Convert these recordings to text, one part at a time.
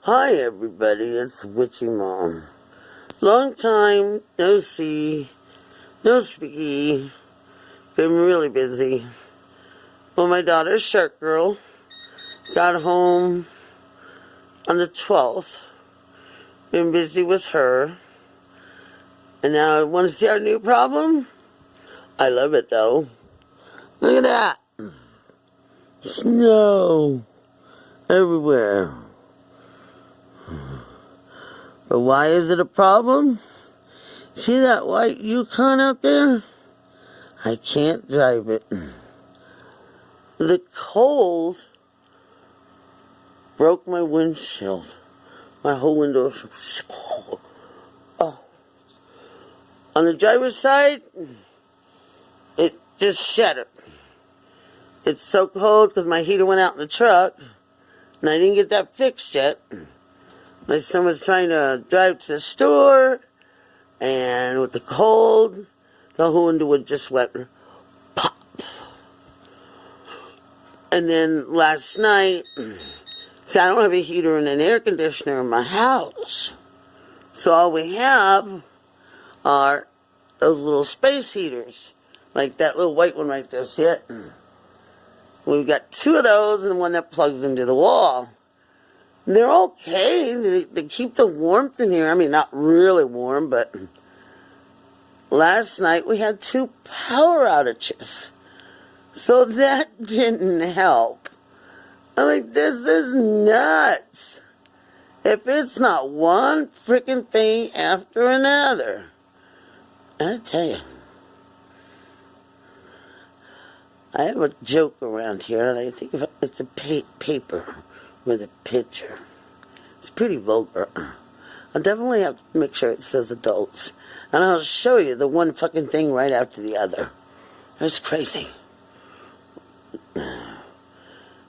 Hi everybody, it's Witchy Mom. Long time no see, no speaky. Been really busy. Well, my daughter, Shark Girl, got home on the 12th. Been busy with her. And now, want to see our new problem? I love it though. Look at that. Snow everywhere. But why is it a problem? See that white Yukon out there? I can't drive it. The cold broke my windshield. My whole window was so cold. Oh. On the driver's side, it just shattered. It's so cold because my heater went out in the truck, and I didn't get that fixed yet. My son was trying to drive to the store, and with the cold, the whole window would just went pop. And then last night, see, I don't have a heater and an air conditioner in my house. So all we have are those little space heaters, like that little white one right there, see it? We've got two of those and one that plugs into the wall. They're okay. They keep the warmth in here. I mean, not really warm, but last night we had 2 power outages. So that didn't help. I'm like, this is nuts. If it's not one freaking thing after another. I tell you. I have a joke around here, and I think it's a paper with a picture. It's pretty vulgar. I'll definitely have to make sure it says adults. And I'll show you the one fucking thing right after the other. It's crazy.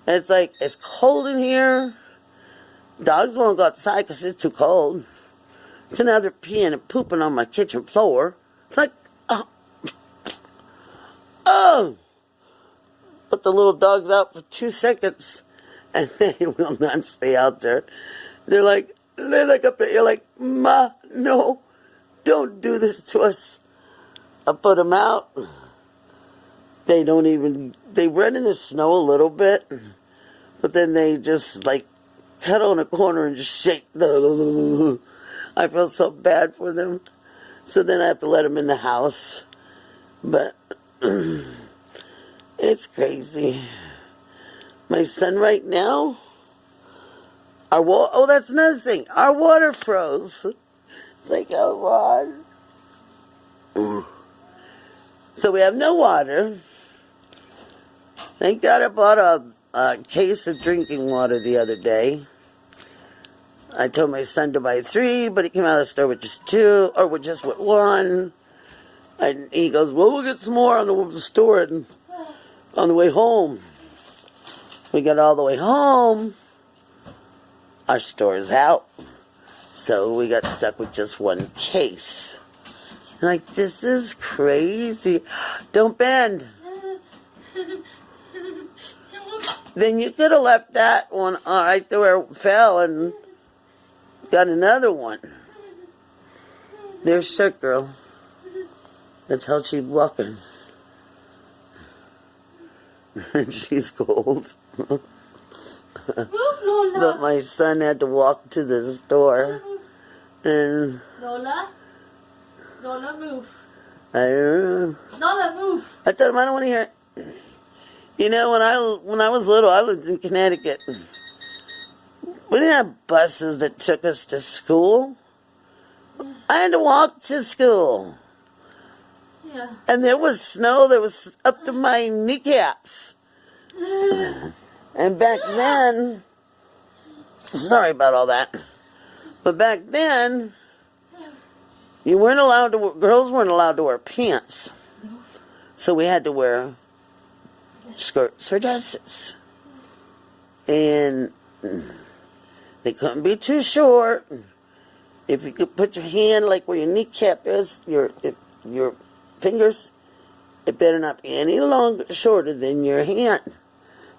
It's like, it's cold in here. Dogs won't go outside because it's too cold. So now they're peeing and pooping on my kitchen floor. It's like, oh! Put the little dogs out for 2 seconds, and they will not stay out there. They're like up there. You're like, Ma, no, don't do this to us. I put them out. They run in the snow a little bit, but then they just like cuddle in a corner and just shake. I feel so bad for them. So then I have to let them in the house. But it's crazy. My son right now, that's another thing. Our water froze. It's like, oh, God. So we have no water. Thank God I bought a case of drinking water the other day. I told my son to buy 3, but he came out of the store with just 2, or with just 1. And he goes, well, we'll get some more on the store and on the way home. We got all the way home. Our store is out. So we got stuck with just 1 case. Like, this is crazy. Don't bend. Then you could have left that one right there where it fell and got another one. There's Shark Girl. That's how she's walking. She's cold. But my son had to walk to the store. And Lola, move. I don't know. Lola, move. I told him I don't want to hear it. You know, when I was little, I lived in Connecticut. We didn't have buses that took us to school. I had to walk to school. Yeah. And there was snow that was up to my kneecaps. And back then, sorry about all that, but back then, girls weren't allowed to wear pants. So we had to wear skirts or dresses. And they couldn't be too short. If you could put your hand like where your kneecap is, your fingers, it better not be any shorter than your hand.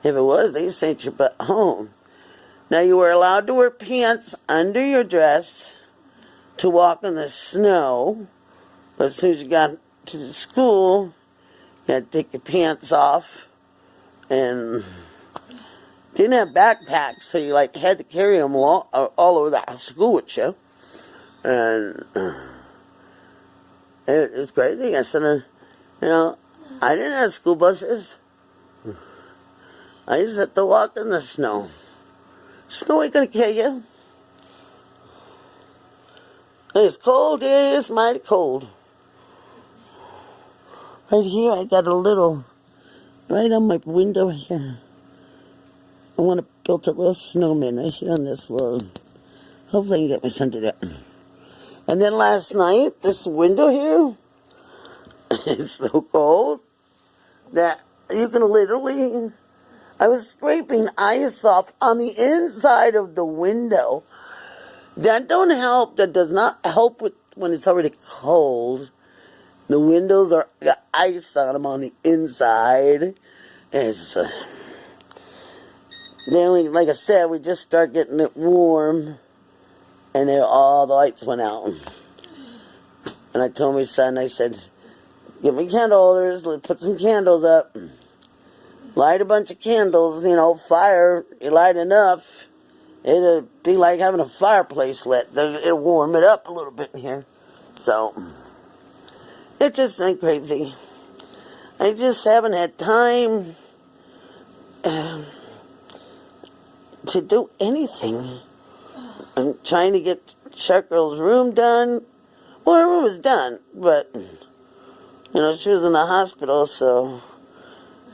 If it was, they sent you back home. Now you were allowed to wear pants under your dress to walk in the snow, but as soon as you got to the school, you had to take your pants off, and didn't have backpacks, so you like had to carry them all over the school with you, and it was crazy. I said, I didn't have school buses. I just had to walk in the snow. Snow ain't gonna kill you. It's cold, it's mighty cold. Right here, I got a little, right on my window here. I want to build a little snowman right here on this little, hopefully I can get my son to do it. And then last night, this window here, it's so cold that you can literally, I was scraping ice off on the inside of the window. That don't help. That does not help with when it's already cold. The windows are got ice on them on the inside. It's then we, like I said, we just start getting it warm, and then all the lights went out. And I told my son, I said, "Get me candle holders. Let's put some candles up. Light a bunch of candles. Fire. You light enough." It'll be like having a fireplace lit. It'll warm it up a little bit in here. So, it just ain't crazy. I just haven't had time to do anything. I'm trying to get Chuck Girl's room done. Well, her room was done, but, she was in the hospital, so,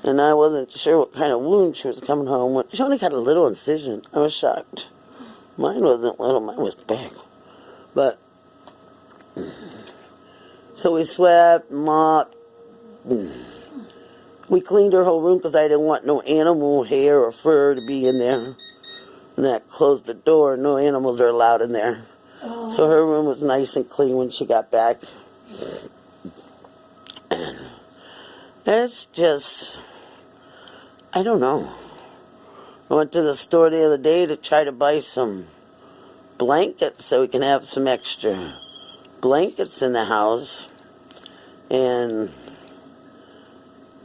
and I wasn't sure what kind of wound she was coming home with. She only got a little incision. I was shocked. Mine wasn't little, mine was big. But, so we swept, mopped. We cleaned her whole room because I didn't want no animal hair or fur to be in there. And that closed the door. No animals are allowed in there. Oh. So her room was nice and clean when she got back. And it's just, I don't know. I went to the store the other day to try to buy some blankets so we can have some extra blankets in the house. And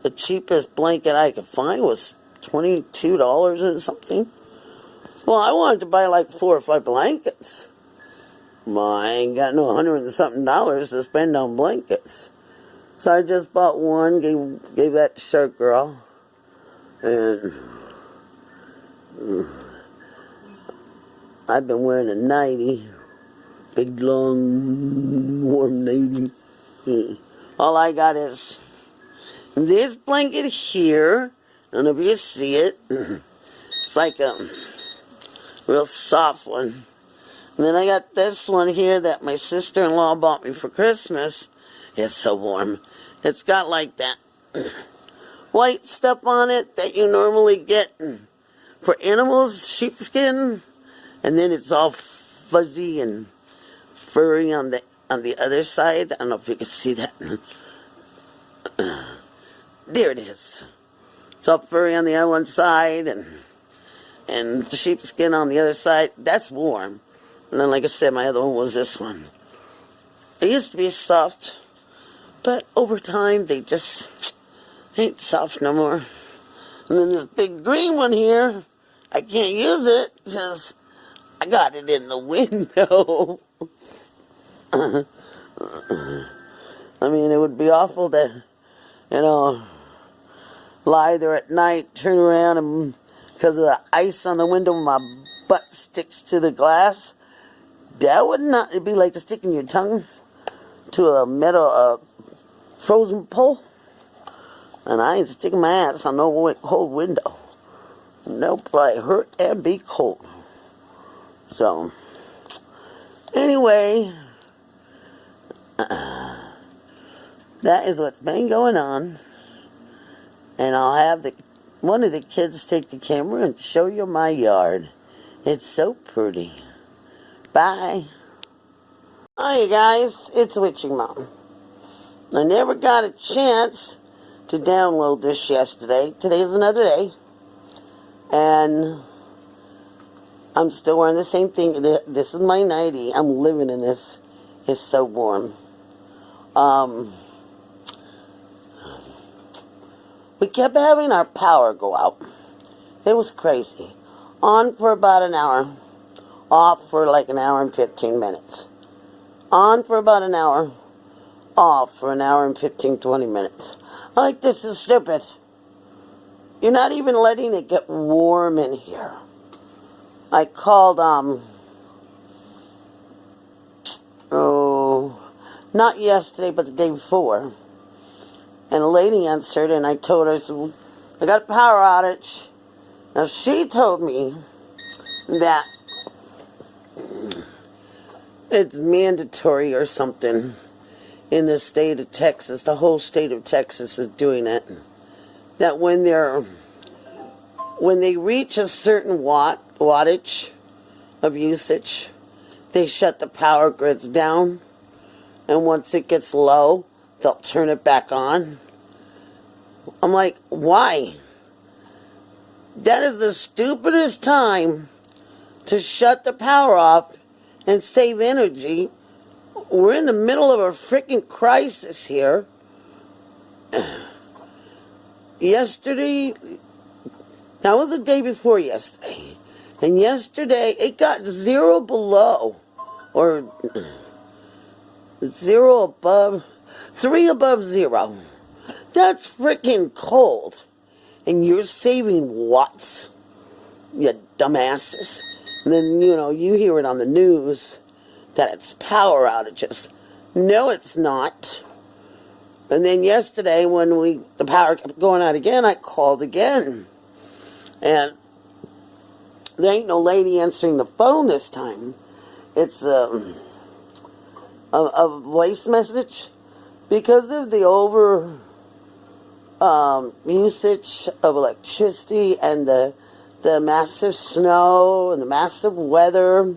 the cheapest blanket I could find was $22 and something. Well, I wanted to buy like 4 or 5 blankets. Well, I ain't got no $100 and something to spend on blankets. So I just bought one, gave that to Shark Girl. And I've been wearing a nightie. Big, long, warm nightie. All I got is this blanket here. I don't know if you see it. It's like a real soft one. And then I got this one here that my sister-in-law bought me for Christmas. It's so warm. It's got like that white stuff on it that you normally get for animals, sheepskin. And then it's all fuzzy and furry on the other side. I don't know if you can see that. There it is. It's all furry on the other one side and the sheepskin on the other side. That's warm. And then, like I said, my other one was this one. It used to be soft, but over time they just ain't soft no more. And then this big green one here, I can't use it because I got it in the window. I mean, it would be awful to, lie there at night, turn around, and because of the ice on the window, my butt sticks to the glass. That would not, it'd be like sticking your tongue to a metal, frozen pole. And I ain't sticking my ass on no cold window. That'll probably hurt and be cold. So, anyway, that is what's been going on. And I'll have one of the kids take the camera and show you my yard. It's so pretty. Bye. Hi, you guys. It's Witching Mom. I never got a chance to download this yesterday. Today's another day. And I'm still wearing the same thing. This is my nightie. I'm living in this. It's so warm. We kept having our power go out. It was crazy. On for about an hour. Off for like an hour and 15 minutes. On for about an hour. Off for an hour and 15, 20 minutes. I'm like, this is stupid. You're not even letting it get warm in here. I called, not yesterday, but the day before. And a lady answered, and I told her, so I got a power outage. Now, she told me that it's mandatory or something in the state of Texas. The whole state of Texas is doing it. That when they reach a certain wattage of usage, they shut the power grids down. And once it gets low, they'll turn it back on. I'm like, why? That is the stupidest time to shut the power off and save energy. We're in the middle of a freaking crisis here. Yesterday, that was the day before yesterday. And yesterday, it got 0 below. Or 0 above. 3 above 0. That's freaking cold. And you're saving watts. You dumbasses. And then, you hear it on the news that it's power outages. No, it's not. And then yesterday, when the power kept going out again, I called again. And there ain't no lady answering the phone this time. It's a voice message. Because of the over usage of electricity and the massive snow and the massive weather,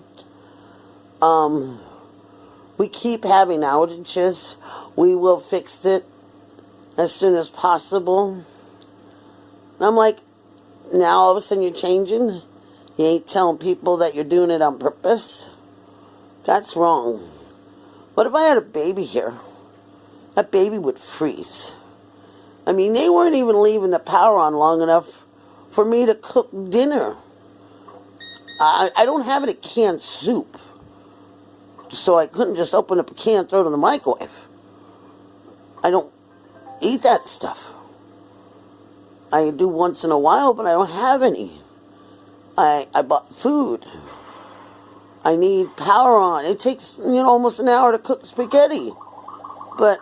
we keep having outages. We will fix it as soon as possible. And I'm like, now all of a sudden you're changing? You ain't telling people that you're doing it on purpose? That's wrong. What if I had a baby here? That baby would freeze. I mean, they weren't even leaving the power on long enough for me to cook dinner. I don't have any canned soup. So I couldn't just open up a can and throw it in the microwave. I don't eat that stuff. I do once in a while, but I don't have any. I bought food. I need power on. It takes, almost an hour to cook spaghetti. But,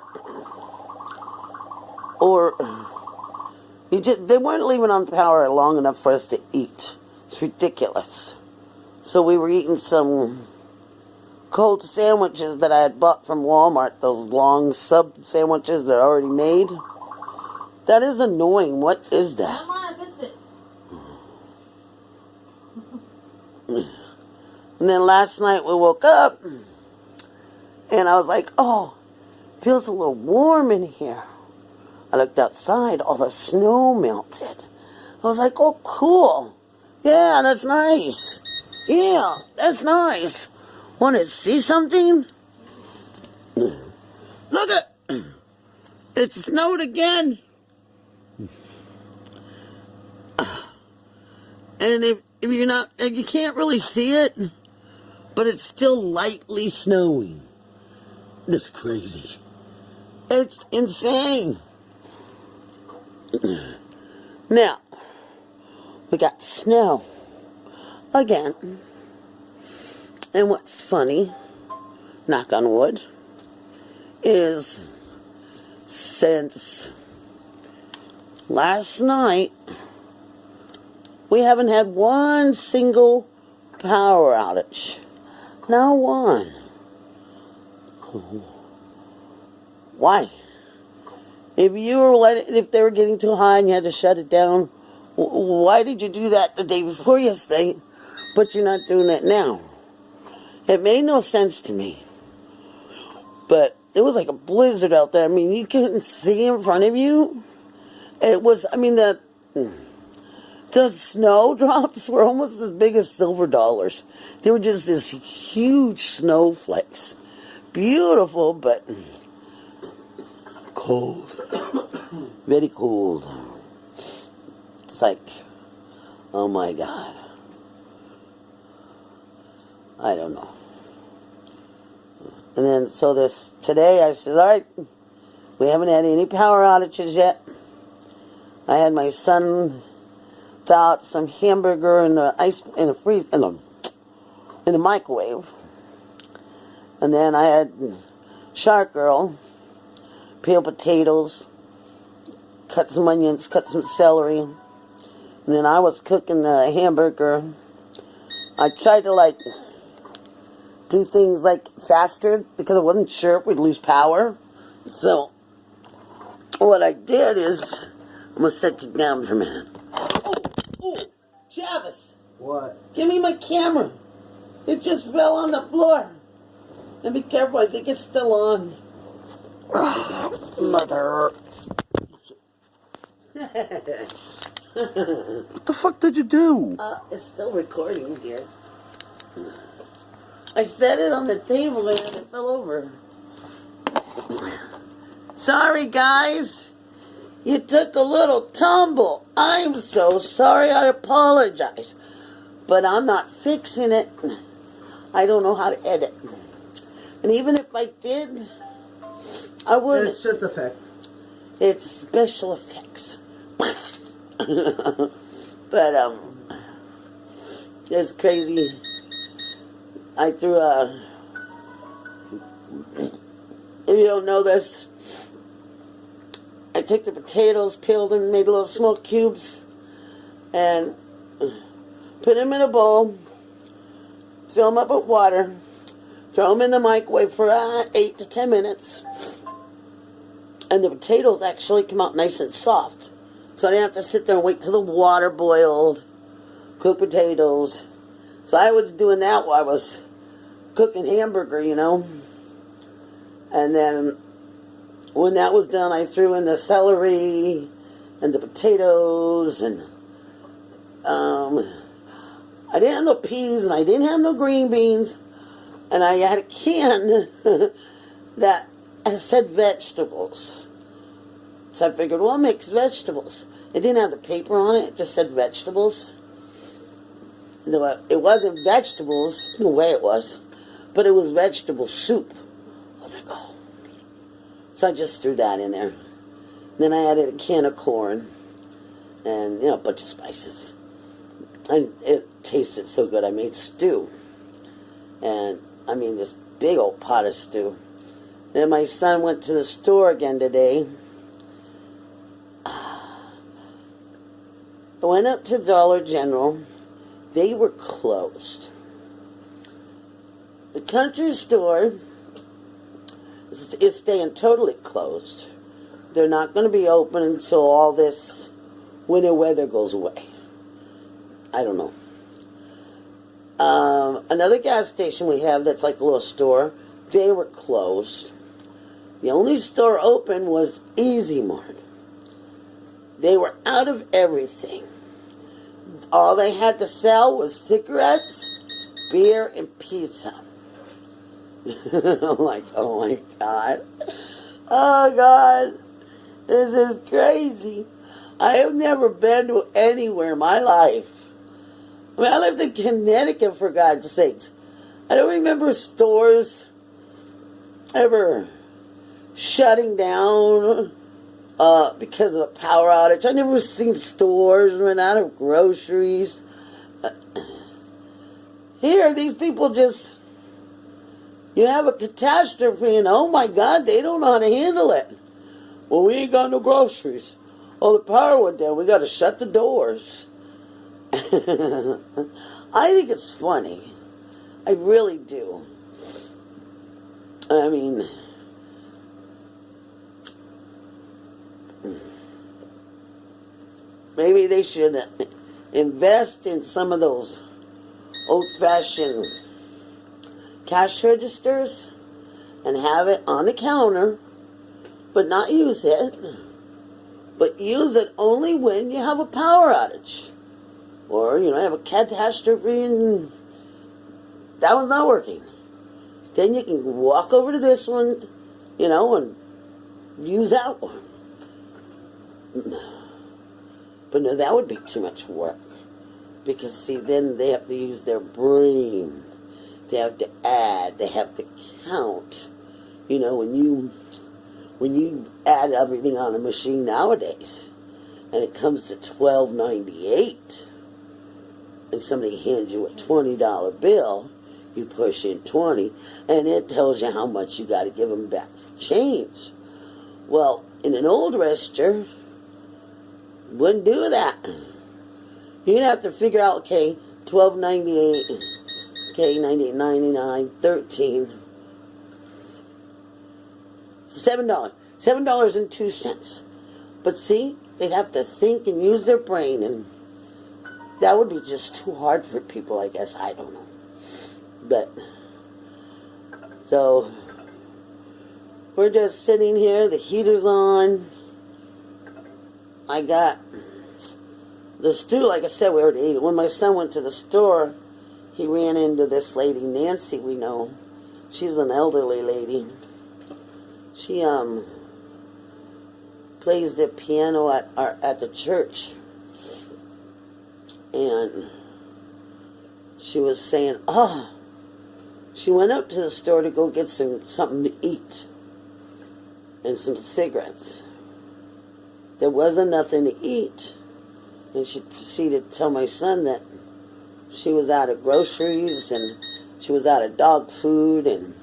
they weren't leaving on power long enough for us to eat. It's ridiculous. So we were eating some cold sandwiches that I had bought from Walmart, those long sub sandwiches that are already made. That is annoying. What is that? Never mind, I fixed it. And then last night we woke up and I was like, oh, it feels a little warm in here. I looked outside, all the snow melted. I was like, oh, cool. Yeah, that's nice. Yeah, that's nice. Want to see something? Look at it snowed again. And if you're not, you can't really see it, but it's still lightly snowing. That's crazy. It's insane. Now, we got snow again. And what's funny, knock on wood, is since last night, we haven't had one single power outage. Not one. Why? If they were getting too high and you had to shut it down, why did you do that the day before yesterday, but you're not doing it now? It made no sense to me. But it was like a blizzard out there. I mean, you couldn't see in front of you. It was, The snowdrops were almost as big as silver dollars. They were just this huge snowflakes. Beautiful, but cold. Very cold. It's like, oh my God. I don't know. And then, so today I said, all right, we haven't had any power outages yet. I had my son thaw out some hamburger in the in the microwave. And then I had Shark Girl peel potatoes, cut some onions, cut some celery. And then I was cooking the hamburger. I tried to do things faster because I wasn't sure if we'd lose power. So what I did is, I'm going to set you down for a minute. Oh, Travis. What? Give me my camera. It just fell on the floor. And be careful, I think it's still on. Mother. What the fuck did you do? It's still recording, dear. I set it on the table and it fell over. Sorry, guys. You took a little tumble. I'm so sorry. I apologize. But I'm not fixing it. I don't know how to edit. And even if I did, I wouldn't. It's just effect. It's special effects. But, it's crazy. I threw if you don't know this, I took the potatoes, peeled them, made little small cubes, and put them in a bowl, fill them up with water, throw them in the microwave for 8 to 10 minutes, and the potatoes actually come out nice and soft. So I didn't have to sit there and wait till the water boiled, cook potatoes. So I was doing that while I was cooking hamburger, you know. And then when that was done, I threw in the celery and the potatoes, and I didn't have no peas and I didn't have no green beans, and I had a can that said vegetables. So I figured, well, mix vegetables. It didn't have the paper on it, it just said vegetables. It wasn't vegetables, in a way it was, but it was vegetable soup. I was like, oh. So I just threw that in there. Then I added a can of corn and, a bunch of spices. And it tasted so good. I made stew. And, this big old pot of stew. Then my son went to the store again today. I went up to Dollar General. They were closed. The country store is staying totally closed. They're not going to be open until all this winter weather goes away. I don't know. Another gas station we have that's like a little store, they were closed. The only store open was Easy Mart. They were out of everything. All they had to sell was cigarettes, beer, and pizza. I'm like, oh my God. Oh God. This is crazy. I have never been to anywhere in my life. I lived in Connecticut, for God's sakes. I don't remember stores ever shutting down because of a power outage. I never seen stores run out of groceries. Here, these people just, you have a catastrophe and oh my God, they don't know how to handle it. Well, we ain't got no groceries. Oh, the power went down. We got to shut the doors. I think it's funny. I really do. Maybe they should invest in some of those old-fashioned cash registers and have it on the counter, but not use it. But use it only when you have a power outage. Or, have a catastrophe and that one's not working. Then you can walk over to this one, and use that one. But no, that would be too much work. Because, see, then they have to use their brain. They have to add. They have to count. When you add everything on a machine nowadays, and it comes to $12.98, and somebody hands you a $20 bill, you push in 20, and it tells you how much you got to give them back for change. Well, in an old register, wouldn't do that. You'd have to figure out, okay, $12.98, okay, $98.99, $13, $7.02. But see, they'd have to think and use their brain, and that would be just too hard for people, I guess. I don't know. But, so, we're just sitting here, the heater's on. I got the stew, like I said, we already ate it. When my son went to the store, he ran into this lady, Nancy, we know. She's an elderly lady. She, plays the piano at the church. And she was saying, she went up to the store to go get something to eat and some cigarettes. There wasn't nothing to eat. And she proceeded to tell my son that she was out of groceries and she was out of dog food. And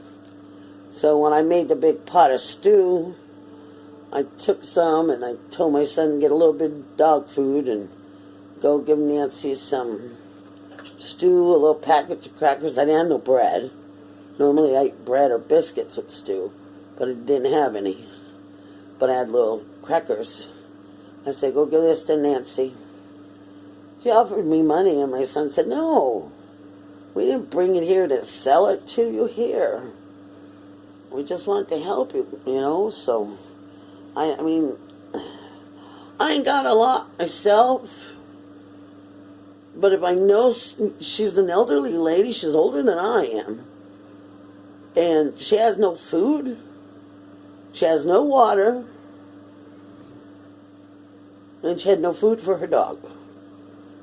so when I made the big pot of stew, I took some and I told my son to get a little bit of dog food and go give Nancy some stew, a little package of crackers. I didn't have no bread. Normally I eat bread or biscuits with stew, but I didn't have any. But I had little crackers. I said, go give this to Nancy. She offered me money, and my son said, no, we didn't bring it here to sell it to you here. We just wanted to help you, so, I mean, I ain't got a lot myself, but if I know she's an elderly lady, she's older than I am, and she has no food, she has no water, and she had no food for her dog.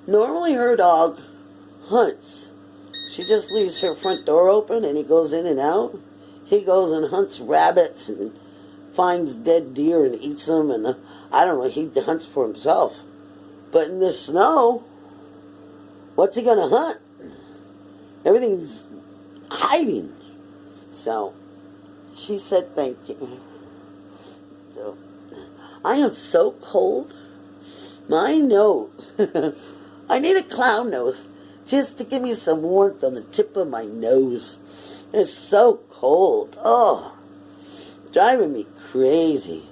Normally her dog hunts. She just leaves her front door open and he goes in and out. He goes and hunts rabbits and finds dead deer and eats them, and I don't know, he hunts for himself. But in this snow, what's he going to hunt? Everything's hiding. So she said thank you. So I am so cold. My nose. I need a clown nose just to give me some warmth on the tip of my nose. It's so cold. Oh, driving me crazy.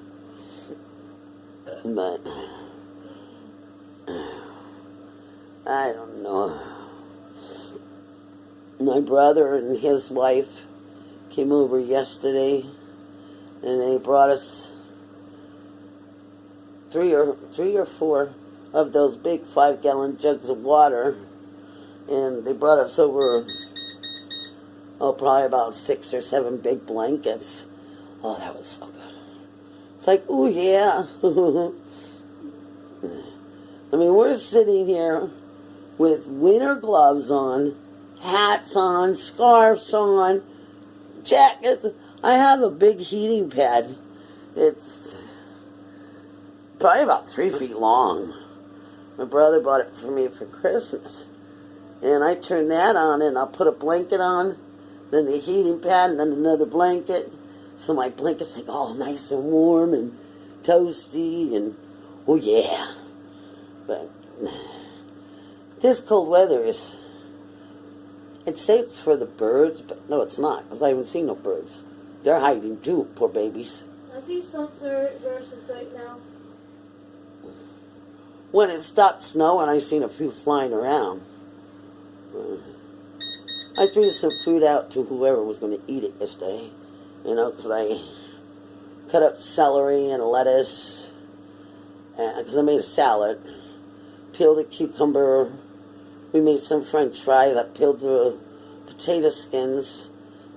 But I don't know. My brother and his wife came over yesterday, and they brought us three or four of those big 5-gallon jugs of water, and they brought us over, probably about 6 or 7 big blankets. Oh, that was so good. It's like, ooh, yeah. I mean, we're sitting here with winter gloves on, hats on, scarves on, jackets. I have a big heating pad. It's probably about 3 feet long. My brother bought it for me for Christmas. And I turn that on and I'll put a blanket on, then the heating pad, and then another blanket. So my blanket's like all nice and warm and toasty and, oh yeah. But this cold weather is, I'd say it's for the birds, but no, it's not, because I haven't seen no birds. They're hiding too, poor babies. I see sunset versus right now. When it stopped snowing, I seen a few flying around. I threw some food out to whoever was going to eat it yesterday, because I cut up celery and lettuce, because I made a salad, peeled a cucumber, we made some French fries. I peeled the potato skins,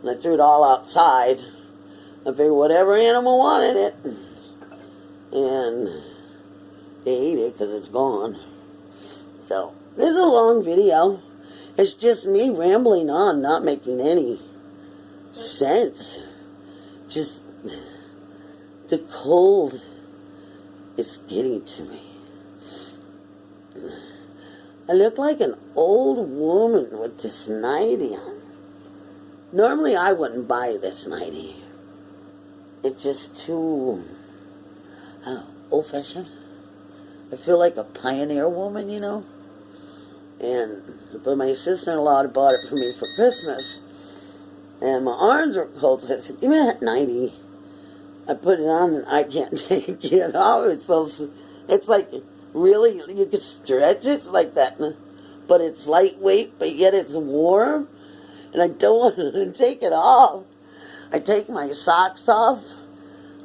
and I threw it all outside. I figured whatever animal wanted it, and they ate it because it's gone. So, this is a long video. It's just me rambling on, not making any sense. Just, the cold is getting to me. I look like an old woman with this nightie on. Normally I wouldn't buy this nightie. It's just too old-fashioned. I feel like a pioneer woman, you know. But my sister-in-law bought it for me for Christmas. And my arms were cold, so I said, give me that nightie. I put it on and I can't take it off. It's like, really, you can stretch it. It's like that. But it's lightweight, but yet it's warm. And I don't want to take it off. I take my socks off.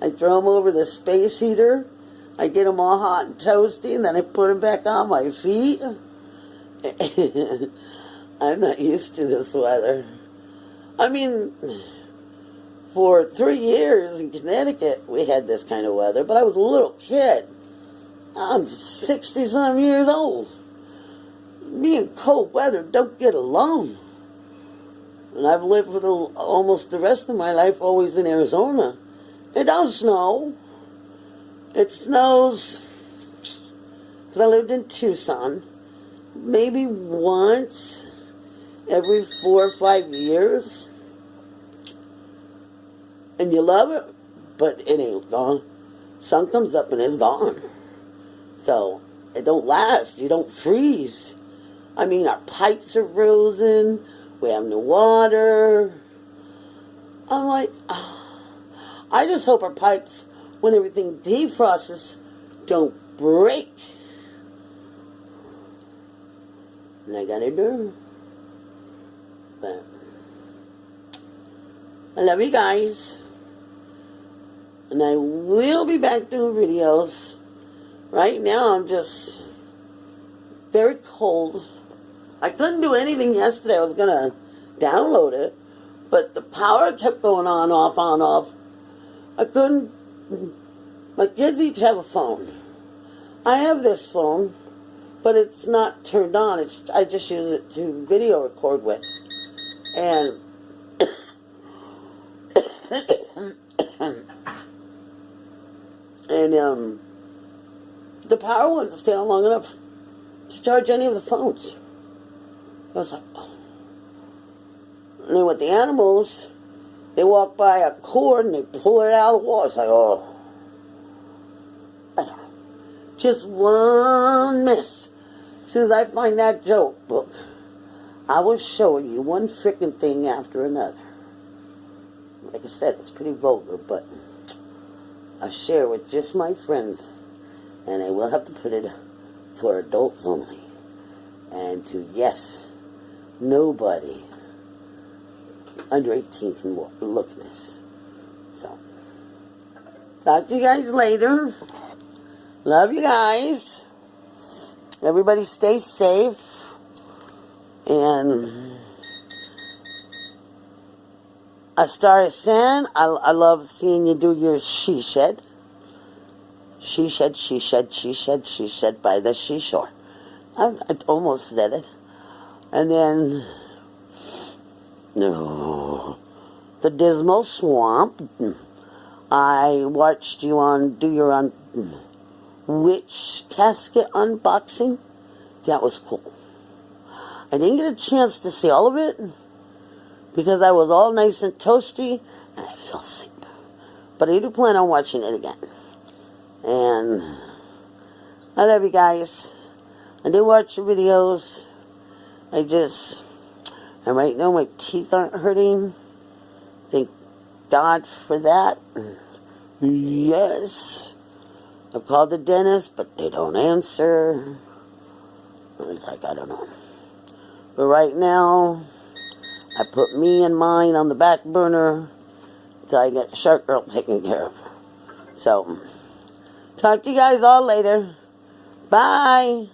I throw them over the space heater. I get them all hot and toasty, and then I put them back on my feet. I'm not used to this weather. I mean, for 3 years in Connecticut, we had this kind of weather, but I was a little kid. I'm 60-some years old. Me and cold weather don't get along. And I've lived for almost the rest of my life always in Arizona. It does snow. It snows, because I lived in Tucson, maybe once every 4 or 5 years. And you love it, but it ain't gone. Sun comes up and it's gone. So, it don't last. You don't freeze. I mean, our pipes are frozen. We have no water. I'm like, I just hope our pipes, when everything defrosts, don't break. And I gotta do. But I love you guys. And I will be back doing videos. Right now I'm just very cold. I couldn't do anything yesterday. I was gonna download it, but the power kept going on, off. I couldn't. My kids each have a phone. I have this phone, but it's not turned on. I just use it to video record with. And the power wouldn't stay on long enough to charge any of the phones. I was like, oh. And then with the animals, they walk by a cord and they pull it out of the wall. It's like, oh. I don't know. Just one miss. As soon as I find that joke book, I will show you one freaking thing after another. Like I said, it's pretty vulgar, but I share with just my friends. And I will have to put it for adults only. And yes, nobody under 18 can look at this. So, talk to you guys later. Love you guys. Everybody stay safe. And I started saying, I love seeing you do your she shed. She shed by the seashore. I almost said it. And then, no, the Dismal Swamp. I watched you do your witch casket unboxing. That was cool. I didn't get a chance to see all of it because I was all nice and toasty and I fell asleep. But I do plan on watching it again. And I love you guys. I do watch your videos. And right now my teeth aren't hurting. Thank God for that. Yes. I've called the dentist, but they don't answer. Like, I don't know. But right now, I put me and mine on the back burner until I get Shark Girl taken care of. So, talk to you guys all later. Bye.